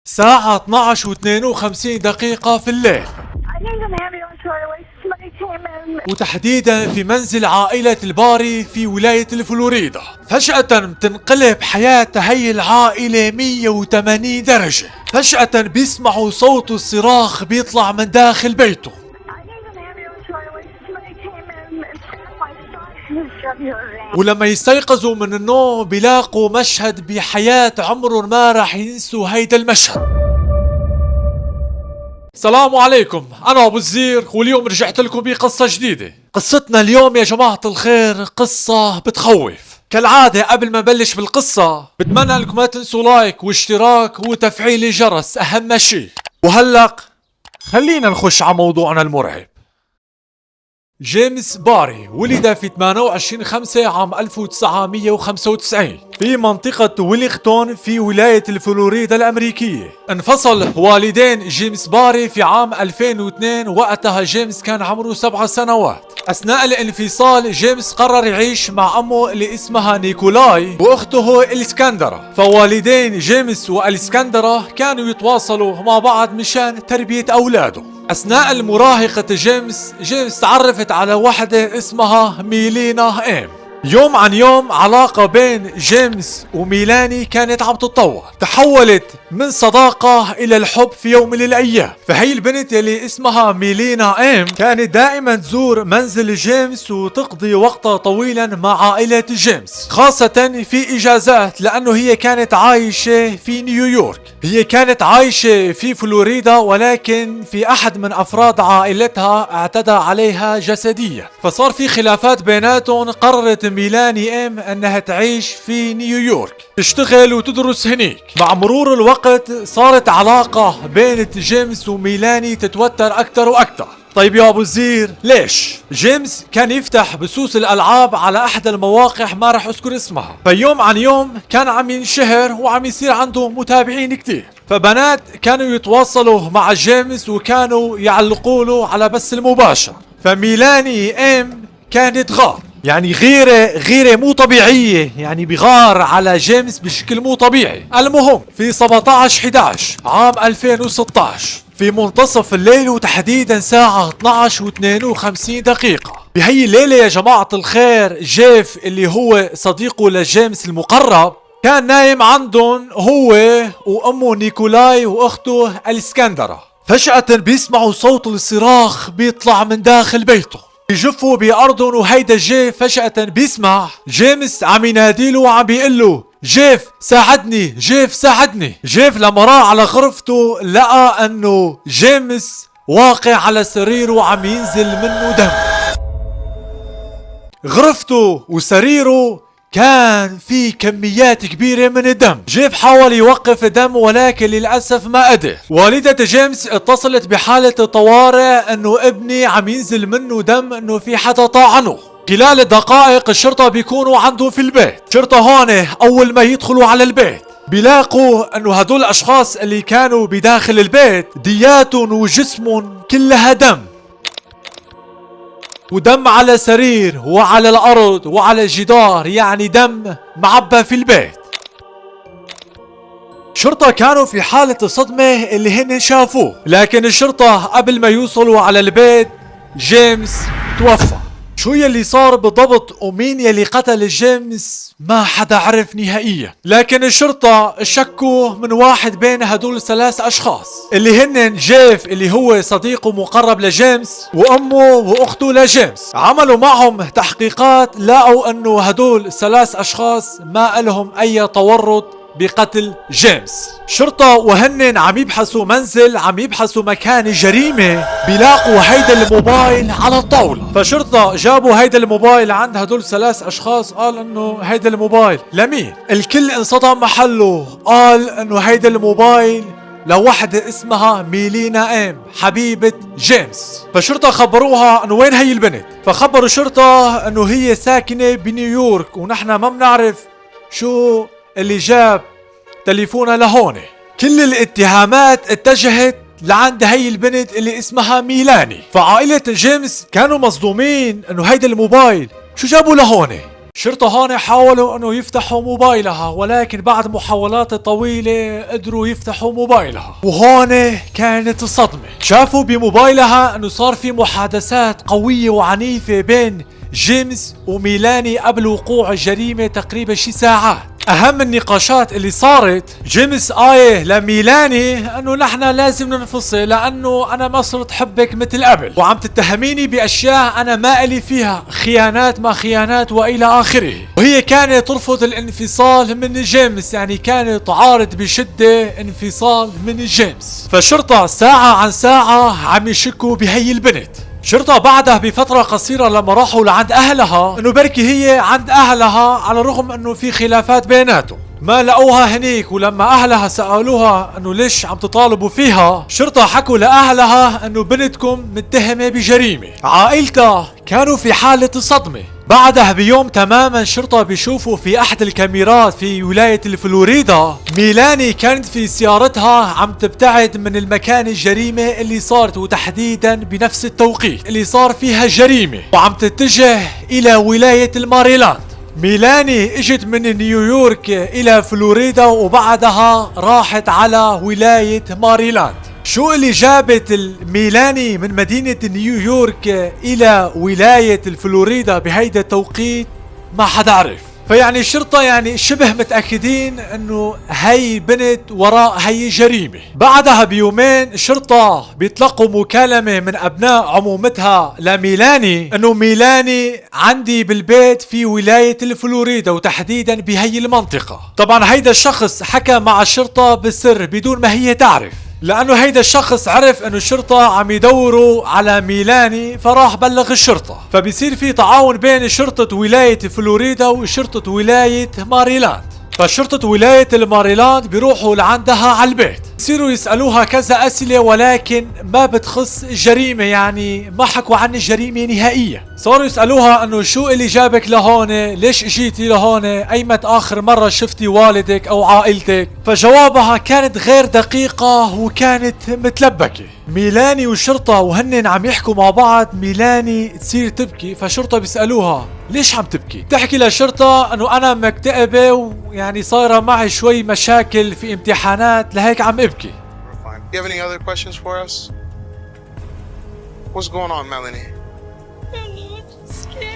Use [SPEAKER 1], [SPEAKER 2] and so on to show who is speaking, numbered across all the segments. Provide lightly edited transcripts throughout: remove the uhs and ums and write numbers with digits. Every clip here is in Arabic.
[SPEAKER 1] ساعة 12 و52 دقيقة في الليل،
[SPEAKER 2] I need an ambulance right away. Somebody came in.
[SPEAKER 1] وتحديدا في منزل عائلة الباري في ولاية الفلوريدا. فجأة بتنقلب حياة هي العائلة 180 درجة. فجأة بيسمعوا صوت الصراخ بيطلع من داخل بيته،
[SPEAKER 2] I need an ambulance right away. Somebody came in and stabbed my son.
[SPEAKER 1] ولما يستيقظوا من النوم بيلاقوا مشهد بحياة عمرهم ما راح ينسوا هيدا المشهد. السلام عليكم، أنا أبو الزير، واليوم رجعت لكم بقصة جديدة. قصتنا اليوم يا جماعة الخير قصة بتخوف. كالعادة قبل ما نبلش بالقصة بتمنى انكم ما تنسوا لايك واشتراك وتفعيل الجرس أهم شيء. وهلأ خلينا نخش على موضوعنا المرعب. جيمس باري ولد في 28/5 عام 1995 في منطقة ويلينغتون في ولاية الفلوريدا الأمريكية. انفصل والدين جيمس باري في عام 2002، وقتها جيمس كان عمره 7 سنوات. أثناء الانفصال جيمس قرر يعيش مع أمه اللي اسمها نيكولاي وأخته الإسكندرة. فوالدين جيمس والإسكندرة كانوا يتواصلوا مع بعض مشان تربية أولاده. أثناء المراهقة جيمس تعرفت على وحدة اسمها ميلينا إم. يوم عن يوم علاقة بين جيمس وميلاني كانت عم تتطور، تحولت من صداقة إلى الحب في يوم من الأيام. فهي البنت اللي اسمها ميلينا إم كانت دائما تزور منزل جيمس وتقضي وقتا طويلا مع عائلة جيمس، خاصة في إجازات، لأنه هي كانت عايشة في نيويورك. هي كانت عايشة في فلوريدا، ولكن في أحد من أفراد عائلتها اعتدى عليها جسديا، فصار في خلافات بيناتهم. قررت ميلاني إم أنها تعيش في نيويورك، تشتغل وتدرس هنيك. مع مرور الوقت صارت علاقة بين جيمس وميلاني تتوتر أكثر وأكثر. طيب يا أبو الزير ليش؟ جيمس كان يفتح بثوث الألعاب على أحد المواقع ما رح أذكر اسمها، فيوم عن يوم كان عم ينشهر وعم يصير عنده متابعين كتير. فبنات كانوا يتواصلوا مع جيمس وكانوا يعلقوا له على بث المباشر. فميلاني إم كانت غار، يعني غيرة مو طبيعية، يعني بغار على جيمس بشكل مو طبيعي. المهم في 17/11 عام 2016 في منتصف الليل، وتحديدا الساعة 12 و52 دقيقة، بهي الليلة يا جماعة الخير جيف اللي هو صديقه لجيمس المقرب كان نايم عندهم هو وأمه نيكولاي وأخته الإسكندرة. فجأة بيسمعوا صوت الصراخ بيطلع من داخل بيته، بيجفوا بأرضهم. وهيدا جيف فجأة بيسمع جيمس عم يناديله وعم بيقله جيف ساعدني، جيف ساعدني. جيف لما راح على غرفته لقى انه جيمس واقع على سريره وعم ينزل منه دم. غرفته وسريره كان في كميات كبيرة من الدم. جيف حاول يوقف الدم ولكن للأسف ما قدر. والدة جيمس اتصلت بحالة طوارئ انه ابني عم ينزل منه دم، انه في حدا طاعنه. خلال دقائق الشرطة بيكونوا عنده في البيت. الشرطة هون اول ما يدخلوا على البيت بيلاقوا انه هدول الاشخاص اللي كانوا بداخل البيت دياتهم وجسمهم كلها دم، ودم على سرير وعلى الأرض وعلى الجدار، يعني دم معبى في البيت. الشرطة كانوا في حالة الصدمة اللي هن شافوه، لكن الشرطة قبل ما يوصلوا على البيت جيمس توفى. شو يلي صار بالضبط ومين يلي قتل جيمس ما حدا عرف نهائيا، لكن الشرطة شكوا من واحد بين هدول 3 أشخاص اللي هن جيف اللي هو صديقه مقرب لجيمس وأمه وأخته لجيمس. عملوا معهم تحقيقات، لقوا أنه هدول 3 أشخاص ما لهم أي تورط بقتل جيمس. شرطة وهن عم يبحثوا منزل، عم يبحثوا مكان الجريمة، بيلاقوا هيدا الموبايل على الطاولة. فشرطة جابوا هيدا الموبايل عند هدول 3 أشخاص، قال انه هيدا الموبايل لمين؟ الكل انصدم محله، قال انه هيدا الموبايل لوحدة اسمها ميلينا إم حبيبة جيمس. فالشرطة خبروها انه وين هي البنت، فخبروا الشرطة انه هي ساكنة بنيويورك، ونحن ما بنعرف شو اللي جاب تليفونها لهون. كل الاتهامات اتجهت لعند هي البنت اللي اسمها ميلاني. فعائلة جيمس كانوا مصدومين انه هيدا الموبايل شو جابوا لهون، الشرطة هون حاولوا انه يفتحوا موبايلها، ولكن بعد محاولات طويلة قدروا يفتحوا موبايلها، وهون كانت الصدمة. شافوا بموبايلها انه صار في محادثات قوية وعنيفة بين جيمس وميلاني قبل وقوع الجريمة تقريبا شي ساعات. اهم النقاشات اللي صارت، جيمس قايه لميلاني انه نحن لازم ننفصل لانه انا ما صرت حبك مثل قبل، وعم تتهميني باشياء انا ما الي فيها، خيانات ما خيانات والى اخره. وهي كانت ترفض الانفصال من جيمس، يعني كانت تعارض بشدة انفصال من جيمس. فالشرطة ساعة عن ساعة عم يشكوا بهي البنت. شرطة بعدها بفترة قصيرة لما راحوا لعند اهلها انه بركي هي عند اهلها، على الرغم انه في خلافات بيناتهم، ما لقوها هنيك. ولما اهلها سألوها انه ليش عم تطالبوا فيها، شرطة حكوا لاهلها انه بنتكم متهمة بجريمة. عائلتها كانوا في حالة صدمة. بعدها بيوم تماما شرطة بيشوفوا في احد الكاميرات في ولاية الفلوريدا ميلاني كانت في سيارتها عم تبتعد من المكان الجريمة اللي صارت، وتحديدا بنفس التوقيت اللي صار فيها الجريمة، وعم تتجه الى ولاية الماريلاند. ميلاني اجت من نيويورك الى فلوريدا وبعدها راحت على ولاية ماريلاند. شو اللي جابت ميلاني من مدينة نيويورك الى ولاية الفلوريدا بهيدا التوقيت ما حدا عرف. فيعني الشرطة يعني شبه متأكدين انه هي بنت وراء هي جريمة. بعدها بيومين الشرطة بيطلقوا مكالمة من ابناء عمومتها لميلاني انه ميلاني عندي بالبيت في ولاية الفلوريدا وتحديدا بهي المنطقة. طبعا هيدا الشخص حكى مع الشرطة بالسر بدون ما هي تعرف، لانه هيدا الشخص عرف انه الشرطة عم يدوروا على ميلاني فراح بلغ الشرطة. فبيصير في تعاون بين شرطة ولاية فلوريدا وشرطة ولاية ماريلاند. فشرطة ولاية الماريلاند بيروحوا لعندها على البيت، بصيروا يسألوها كذا أسئلة ولكن ما بتخص الجريمة، يعني ما حكوا عن الجريمة نهائيا. صاروا يسألوها انه شو اللي جابك لهون، ليش اجيتي لهون، ايمت اخر مرة شفتي والدك او عائلتك. فجوابها كانت غير دقيقة وكانت متلبكة. ميلاني والشرطة وهن عم يحكوا مع بعض ميلاني تصير تبكي. فالشرطة بيسألوها ليش عم تبكي؟ تحكي للشرطة انه انا مكتئبة ويعني صايرة معي شوي مشاكل في امتحانات لهيك عم ابكي.
[SPEAKER 3] Do you have any other questions for us? What's going on, Melanie?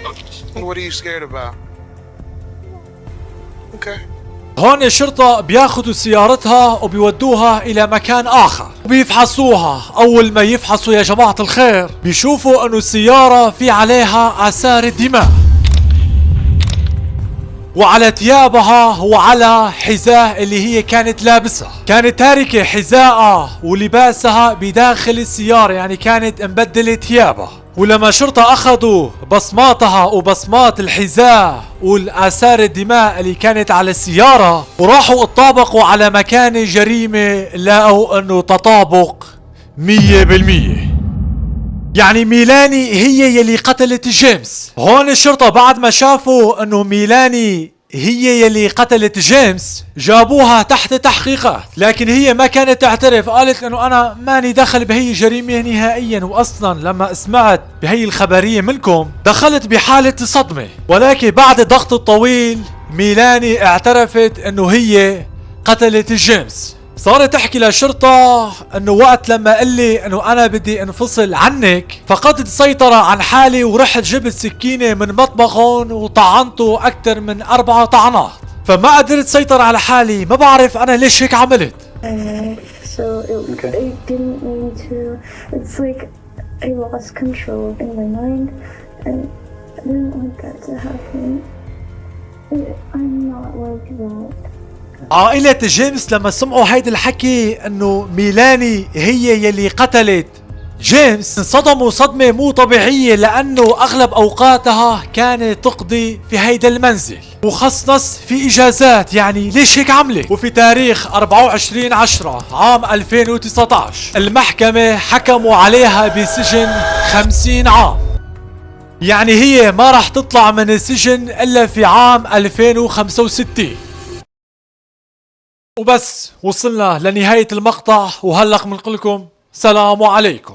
[SPEAKER 2] I'm scared.
[SPEAKER 3] What are you scared about? Okay.
[SPEAKER 1] هون الشرطة بياخدوا سيارتها وبيودوها الى مكان اخر وبيفحصوها. اول ما يفحصوا يا جماعة الخير بيشوفوا انه السيارة في عليها اثار الدماء، وعلى ثيابها وعلى حذاء اللي هي كانت لابسها. كانت تاركة حذاءها ولباسها بداخل السيارة، يعني كانت مبدلة ثيابها. ولما شرطة اخذوا بصماتها وبصمات الحذاء والآثار الدماء اللي كانت على السيارة وراحوا اتطابقوا على مكان الجريمة، لقوا انه تطابق 100%. يعني ميلاني هي يلي قتلت جيمس. هون الشرطة بعد ما شافوا انه ميلاني هي يلي قتلت جيمس جابوها تحت تحقيقات، لكن هي ما كانت تعترف. قالت انه انا ماني دخل بهي الجريمة نهائيا، واصلا لما سمعت بهي الخبرية منكم دخلت بحالة صدمة. ولكن بعد الضغط الطويل ميلاني اعترفت انه هي قتلت جيمس. صارت تحكي للشرطة انه وقت لما قال لي انه انا بدي انفصل عنك فقدت السيطرة عن حالي ورحت جبت سكينة من مطبخهم وطعنته اكثر من 4 طعنات، فما قدرت سيطر على حالي. ما بعرف انا ليش هيك عملت.
[SPEAKER 2] So it didn't mean to. It's like I lost control in my mind, and I didn't want that to happen. I'm not like that.
[SPEAKER 1] عائلة جيمس لما سمعوا هيدا الحكي انه ميلاني هي يلي قتلت جيمس انصدموا صدمة مو طبيعية، لانه اغلب اوقاتها كانت تقضي في هيدا المنزل وخصص في اجازات. يعني ليش هيك عملت؟ وفي تاريخ 24/10 عام 2019 المحكمة حكموا عليها بسجن 50 عام. يعني هي ما راح تطلع من السجن الا في عام 2065. وبس وصلنا لنهاية المقطع، وهلق بنقول لكم سلام عليكم.